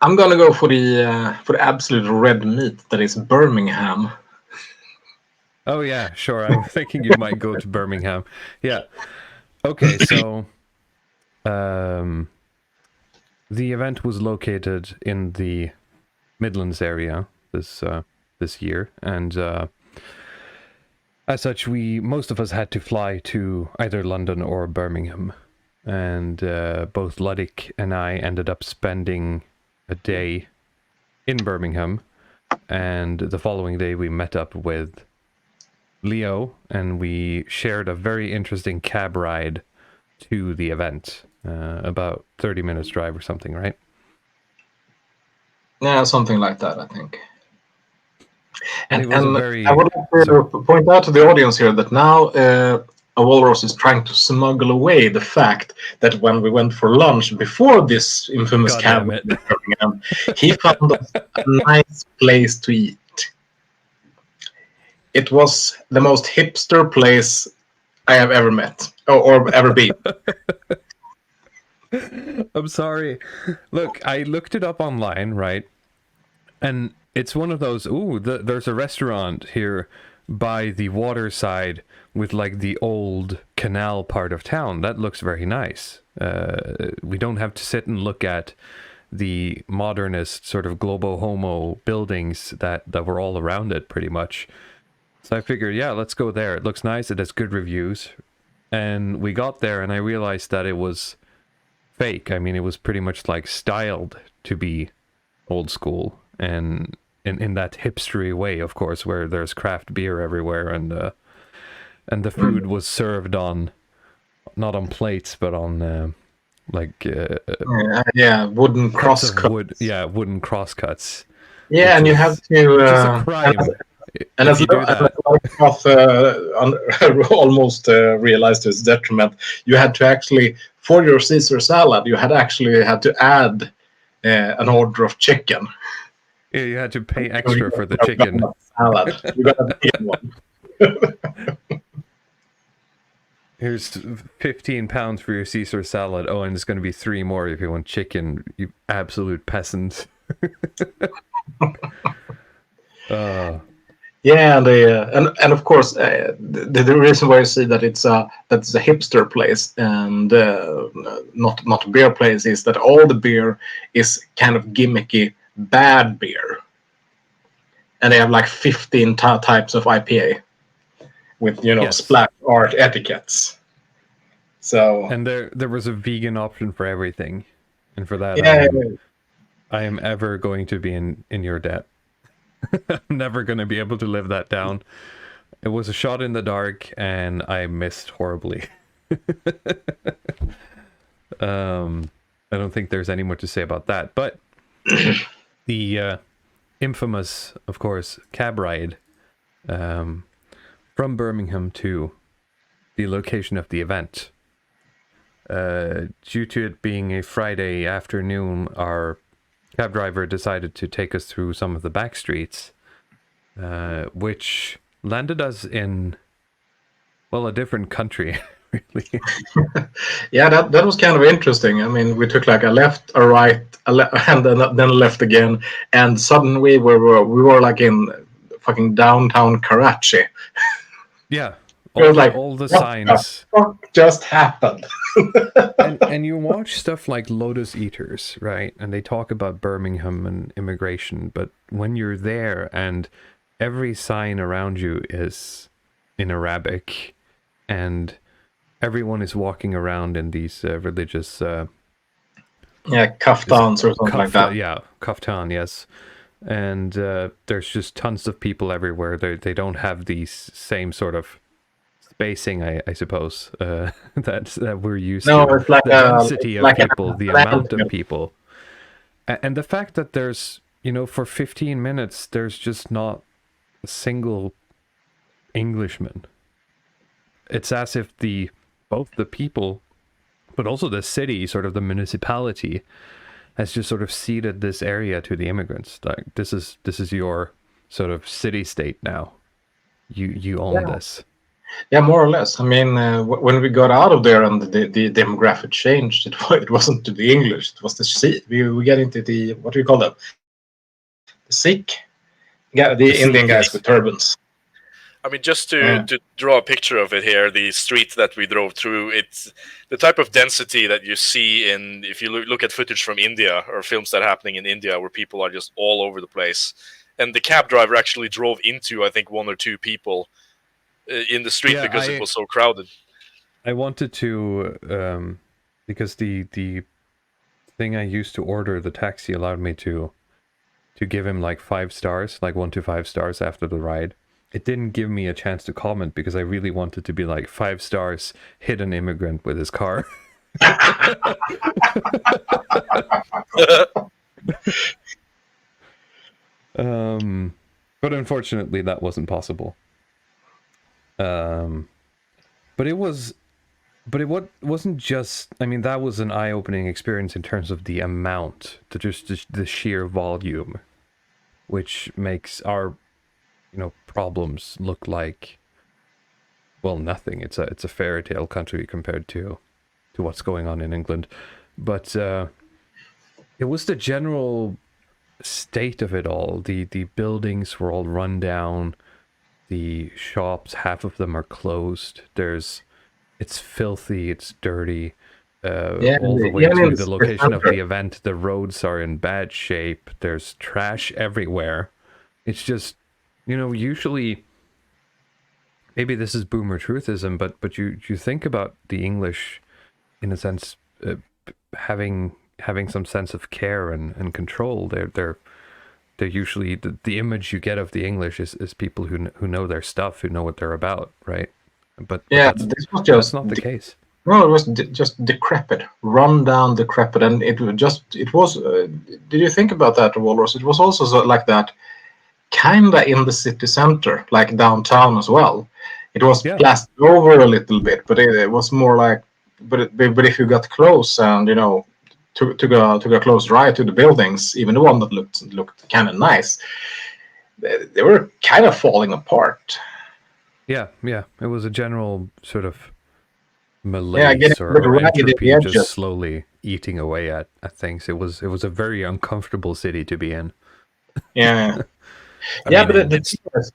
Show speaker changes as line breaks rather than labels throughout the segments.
I'm gonna go for the absolute red meat that is Birmingham.
Oh yeah, sure. I'm thinking you might go to Birmingham. Yeah. Okay, so um, the event was located in the Midlands area this year, and as such, most of us had to fly to either London or Birmingham, and both Ludwig and I ended up spending a day in Birmingham, and the following day we met up with Leo, and we shared a very interesting cab ride to the event, about 30 minutes drive or something, right?
Yeah, something like that, I think.
And it
And
was a
I
very
would like
sorry.
to point out to the audience here that now a walrus is trying to smuggle away the fact that when we went for lunch before this infamous
God
cab
damn it.
in Birmingham, he found us a nice place to eat. It was the most hipster place I have ever met or ever been.
I'm sorry. Look, I looked it up online, right? And it's one of those, there's a restaurant here by the waterside with like the old canal part of town. That looks very nice. We don't have to sit and look at the modernist sort of globo homo buildings that were all around it pretty much. So I figured, yeah, let's go there. It looks nice. It has good reviews. And we got there and I realized that it was fake. I mean, it was pretty much like styled to be old school and in that hipstery way, of course, where there's craft beer everywhere and the food was served on not on plates but on
Yeah, wooden
cuts of
crosscut.
wood. Yeah, wooden crosscuts,
Yeah,
which
and you have
is
to,
which is a
and
crime
and
if
as
you do that.
Lovecraft almost realized to his detriment, you had to actually, for your Caesar salad, you had to add an order of chicken.
Yeah, you had to pay
So you
extra for the
got
chicken.
a salad. You got a big one.
Here's 15 pounds for your Caesar salad. Oh, and it's going to be 3 more if you want chicken, you absolute peasant. uh,
Yeah, and of course the reason why you see that it's a hipster place and not a beer place is that all the beer is kind of gimmicky bad beer, and they have like 15 types of IPA with
yes.
splash art etiquettes. So
And there was a vegan option for everything. And for that
yeah,
I am ever going to be in your debt. I'm never going to be able to live that down. It was a shot in the dark and I missed horribly. I don't think there's any more to say about that, but the infamous, of course, cab ride from Birmingham to the location of the event. Due to it being a Friday afternoon, our cab driver decided to take us through some of the back streets, which landed us in, well, a different country, really.
yeah, that was kind of interesting. I mean, we took like a left, a right, and then a left again, and suddenly we were like in fucking downtown Karachi.
Yeah,
It was like,
all the
what the
signs.
fuck just happened?
And you watch stuff like Lotus Eaters, right? And they talk about Birmingham and immigration, but when you're there and every sign around you is in Arabic and everyone is walking around in these religious
Yeah, kaftans or something like that.
yeah, kaftan, yes. And there's just tons of people everywhere. They don't have these same sort of spacing, I suppose, that we're used
No,
to.
it's like
The density of people, the
an
amount of
anthem.
people, and the fact that there's, for 15 minutes, there's just not a single Englishman. It's as if both the people, but also the city, sort of the municipality, has just sort of ceded this area to the immigrants. Like this is your sort of city state now. You own
Yeah.
this.
Yeah, more or less. I mean, when we got out of there and the demographic changed, it wasn't to the English, it was the Sikh. We get into the, what do you call them? The Sikh? Yeah, the
The
Indian guys with
Seekers.
turbans.
I mean, just
Yeah.
to draw a picture of it here, the street that we drove through, it's the type of density that you see in, if you look at footage from India or films that are happening in India where people are just all over the place. And the cab driver actually drove into, I think, one or two people in the street
Yeah,
because it was so crowded.
I wanted to because the thing I used to order, the taxi allowed me to give him like 5 stars, like 1 to 5 stars after the ride. It didn't give me a chance to comment because I really wanted to be like 5 stars, hit an immigrant with his car. But unfortunately that wasn't possible. But it was, but it wasn't just, I mean, that was an eye-opening experience in terms of the amount, just the sheer volume, which makes our, problems look like, well, nothing. It's a fairy tale country compared to what's going on in England. But it was the general state of it all. The buildings were all run down. The shops, half of them are closed. It's filthy, it's dirty.
Yeah,
All the way
even in
to
the
the
city
location of
center.
the event, the roads are in bad shape. There's trash everywhere. It's just, usually, maybe this is boomer truthism, but you think about the English, in a sense, having some sense of care and control. They're usually, the image you get of the English is people who know their stuff, who know what they're about, right? But
Yeah, this was
that's
just
not the case.
no, it was just decrepit, run down, decrepit, and it was. Did you think about that, Walrus? It was also like that, kinda in the city center, like downtown as well. It was
Yeah.
plastered over a little bit, but it was more like, but if you got close and took a close drive to the buildings, even the one that looked kind of nice, they were kind of falling apart.
Yeah, it was a general sort of
Yeah, getting
malaise
a bit
or
ragged at the
entropy just
edges.
slowly eating away at things. It was a very uncomfortable city to be in.
Yeah,
I
yeah,
mean,
but the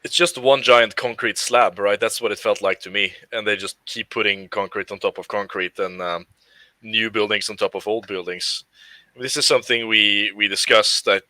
it's just one giant concrete slab, right? That's what it felt like to me. And they just keep putting concrete on top of concrete and new buildings on top of old buildings. This is something we discussed that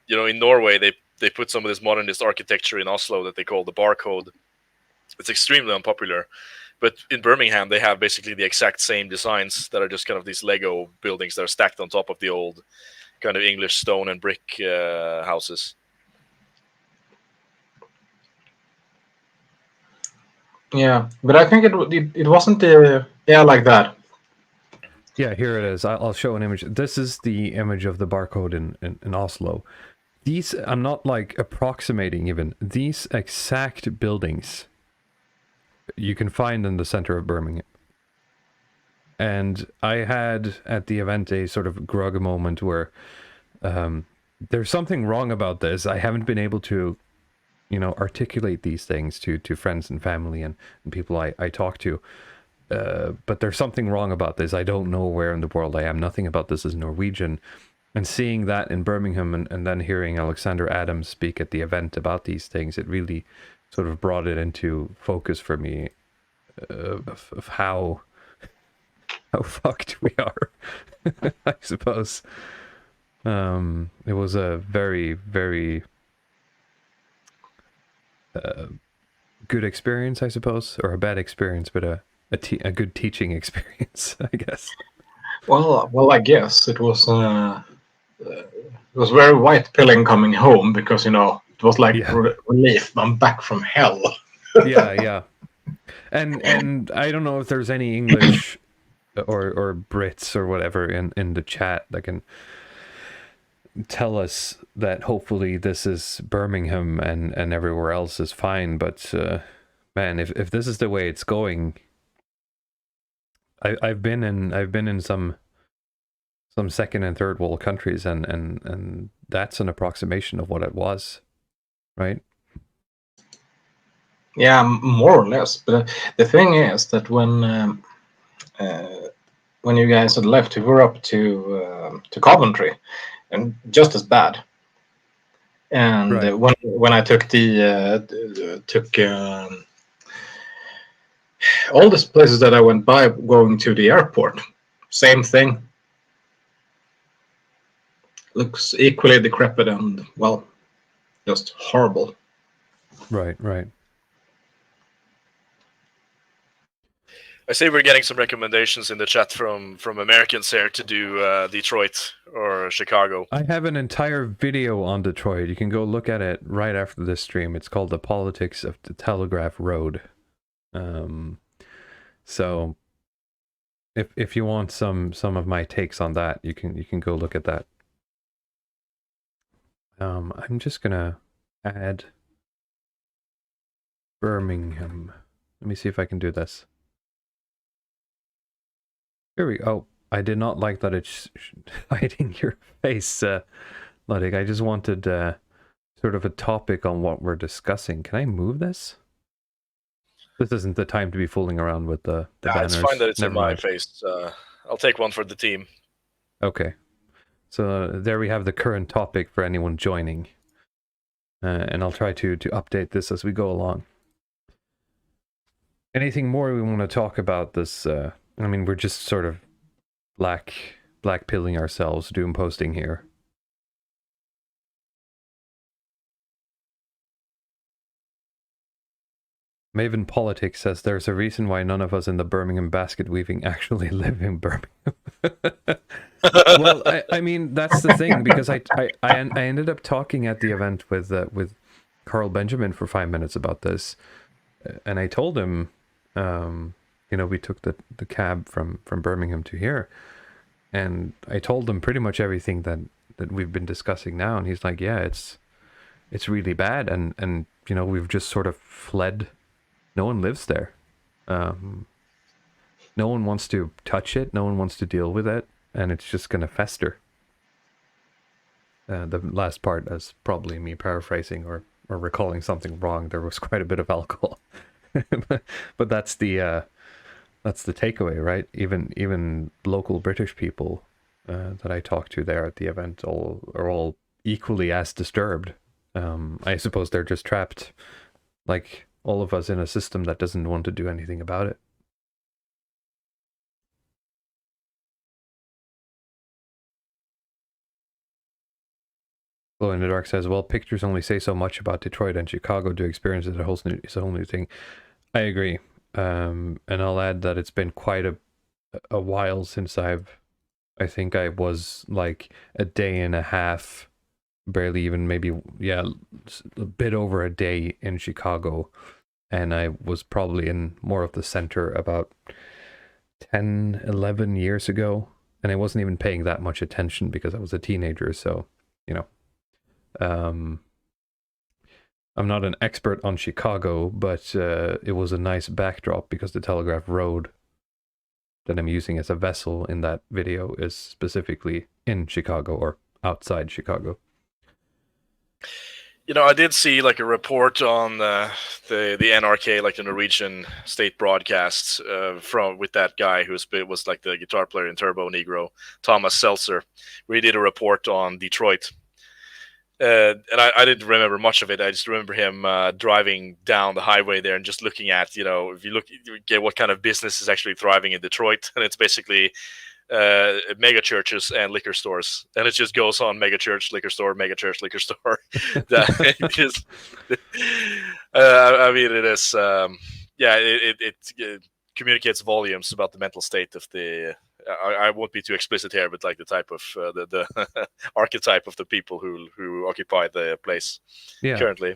in Norway they put some of this modernist architecture in Oslo that they call the barcode. It's extremely unpopular, but in Birmingham they have basically the exact same designs that are just kind of these Lego buildings that are stacked on top of the old kind of English stone and brick houses.
Yeah, but I think it wasn't like that.
Yeah, here it is. I'll show an image. This is the image of the barcode in Oslo. These, I'm not like approximating even, these exact buildings you can find in the center of Birmingham. And I had at the event a sort of grug moment where there's something wrong about this. I haven't been able to, articulate these things to friends and family and people I talk to. But there's something wrong about this. I don't know where in the world I am. Nothing about this is Norwegian. And seeing that in Birmingham and then hearing Alexander Adams speak at the event about these things, it really sort of brought it into focus for me of how fucked we are, I suppose. It was a very, very good experience, I suppose, or a bad experience, but a good teaching experience, I guess.
Well, I guess it was. It was very white pilling coming home because it was like
Yeah,
relief. I'm back from hell.
yeah. And I don't know if there's any English or Brits or whatever in the chat that can tell us that hopefully this is Birmingham and everywhere else is fine. But man, if this is the way it's going, I've been in some second and third world countries, and that's an approximation of what it was, right?
Yeah, more or less. But the thing is that when you guys had left, we were up to Coventry, and just as bad. And
Right.
when I took all these places that I went by going to the airport, same thing. Looks equally decrepit and, well, just horrible.
Right. Right.
I say we're getting some recommendations in the chat from Americans here to do Detroit or Chicago.
I have an entire video on Detroit. You can go look at it right after this stream. It's called "The Politics of the Telegraph Road." So if you want some of my takes on that, you can go look at that. I'm just gonna add Birmingham. Let me see if I can do this. Here we go. Oh, I did not like that it's hiding your face, Ludwig. I just wanted sort of a topic on what we're discussing. Can I move this? This isn't the time to be fooling around with the banners.
It's fine that it's
Never
in my
mind.
face. I'll take one for the team.
Okay. So there we have the current topic for anyone joining. And I'll try to update this as we go along. Anything more we want to talk about this? I mean, we're just sort of black pilling ourselves, doom posting here. Maven Politics says there's a reason why none of us in the Birmingham basket weaving actually live in Birmingham. Well, I mean, that's the thing, because I ended up talking at the event with Carl Benjamin for 5 minutes about this, and I told him, you know, we took the cab from Birmingham to here, and I told him pretty much everything that we've been discussing now, and he's like, yeah, it's really bad, and you know, we've just sort of fled. No one lives there. No one wants to touch it. No one wants to deal with it, and it's just going to fester. The last part is probably me paraphrasing or recalling something wrong. There was quite a bit of alcohol, but that's the takeaway, right? Even local British people that I talked to there at the event are all equally as disturbed. I suppose they're just trapped, like all of us, in a system that doesn't want to do anything about it. Glow in the Dark says, well, pictures only say so much about Detroit, and Chicago to experience it is a whole new thing. I agree. And I'll add that it's been quite a while since I think I was like a day and a half, barely even, maybe, yeah, a bit over a day in Chicago. And I was probably in more of the center about 10, 11 years ago. And I wasn't even paying that much attention because I was a teenager. So, you know, I'm not an expert on Chicago, but it was a nice backdrop because the Telegraph Road that I'm using as a vessel in that video is specifically in Chicago or outside Chicago.
You know, I did see like a report on the NRK, like the Norwegian state broadcast, from with that guy who was like the guitar player in Turbo Negro, Thomas Seltzer, where he did a report on Detroit. And I didn't remember much of it. I just remember him driving down the highway there and just looking at, you know, if you get what kind of business is actually thriving in Detroit, and it's basically mega churches and liquor stores, and it just goes on: mega church, liquor store, mega church, liquor store. That just, I mean, it is, yeah, it communicates volumes about the mental state of the. I won't be too explicit here, but like the type of the archetype of the people who occupy the place currently.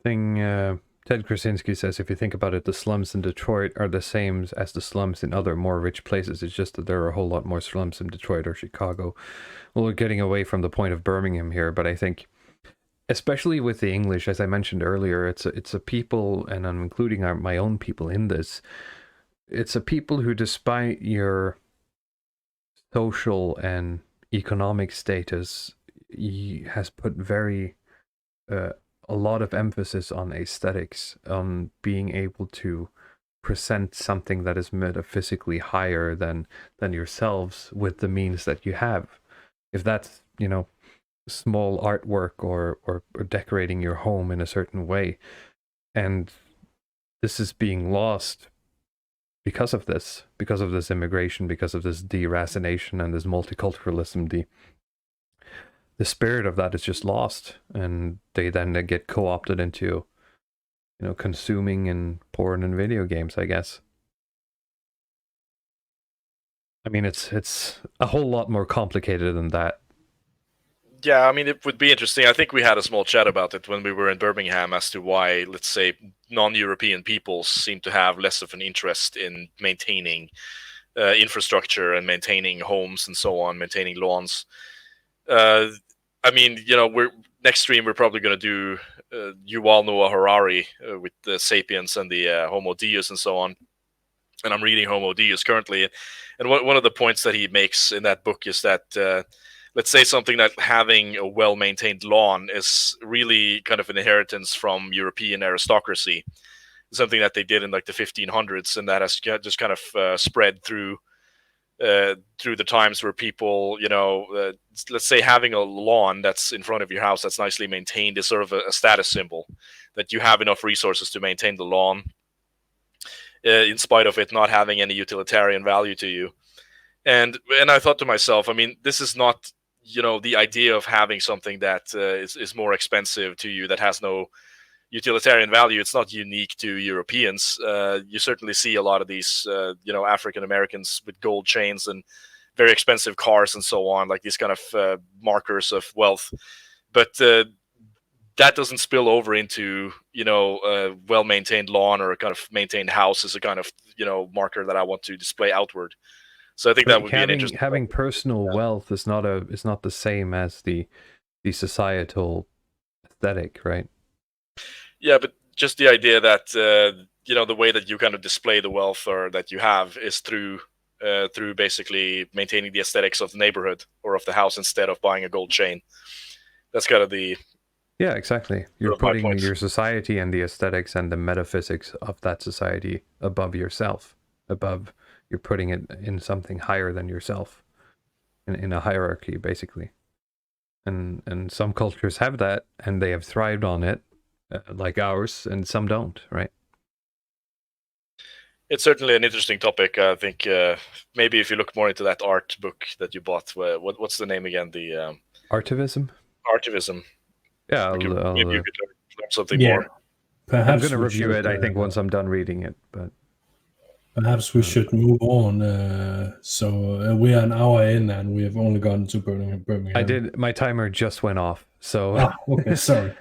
Ted Krasinski says, if you think about it, the slums in Detroit are the same as the slums in other more rich places. It's just that there are a whole lot more slums in Detroit or Chicago. Well, we're getting away from the point of Birmingham here, but I think, especially with the English, as I mentioned earlier, it's a people, and I'm including my own people in this, it's a people who, despite your social and economic status, has put very a lot of emphasis on aesthetics, on being able to present something that is metaphysically higher than yourselves with the means that you have. If that's, you know, small artwork or decorating your home in a certain way, and this is being lost because of this immigration, because of this deracination and this multiculturalism, the spirit of that is just lost, and they then get co-opted into, you know, consuming and porn and video games, I guess. I mean, it's a whole lot more complicated than that.
Yeah, I mean, it would be interesting. I think we had a small chat about it when we were in Birmingham as to why, let's say, non-European peoples seem to have less of an interest in maintaining infrastructure and maintaining homes and so on, maintaining lawns. I mean, you know, next stream we're probably going to do Yuval Noah Harari with the Sapiens and the Homo Deus and so on. And I'm reading Homo Deus currently, and one of the points that he makes in that book is that let's say something that having a well-maintained lawn is really kind of an inheritance from European aristocracy, something that they did in like the 1500s, and that has just kind of spread through the times where people, you know, let's say having a lawn that's in front of your house that's nicely maintained is sort of a status symbol, that you have enough resources to maintain the lawn, in spite of it not having any utilitarian value to you. And I thought to myself, I mean, this is not, you know, the idea of having something that is more expensive to you, that has no utilitarian value. It's not unique to Europeans. You certainly see a lot of these, you know, African Americans with gold chains and very expensive cars and so on, like these kind of markers of wealth. But that doesn't spill over into, you know, a well-maintained lawn or a kind of maintained house as a kind of, you know, marker that I want to display outward. So I think that would be an interesting.
Having personal wealth is not the same as the societal aesthetic, right?
Yeah, but just the idea that you know, the way that you kind of display the wealth or that you have is through basically maintaining the aesthetics of the neighborhood or of the house instead of buying a gold chain. That's kind of the.
Yeah, exactly. You're putting your society and the aesthetics and the metaphysics of that society above yourself, above. You're putting it in something higher than yourself, in a hierarchy, basically. And some cultures have that, and they have thrived on it, like ours, and some don't, right?
It's certainly an interesting topic. I think maybe if you look more into that art book that you bought, what's the name again? The
Artivism.
Artivism.
Yeah,
maybe you could learn something more.
Perhaps
I'm going to review it, I think, once I'm done reading it, but.
Perhaps we should move on. So we are an hour in, and we have only gotten to Birmingham.
I did. My timer just went off, so.
Okay, sorry.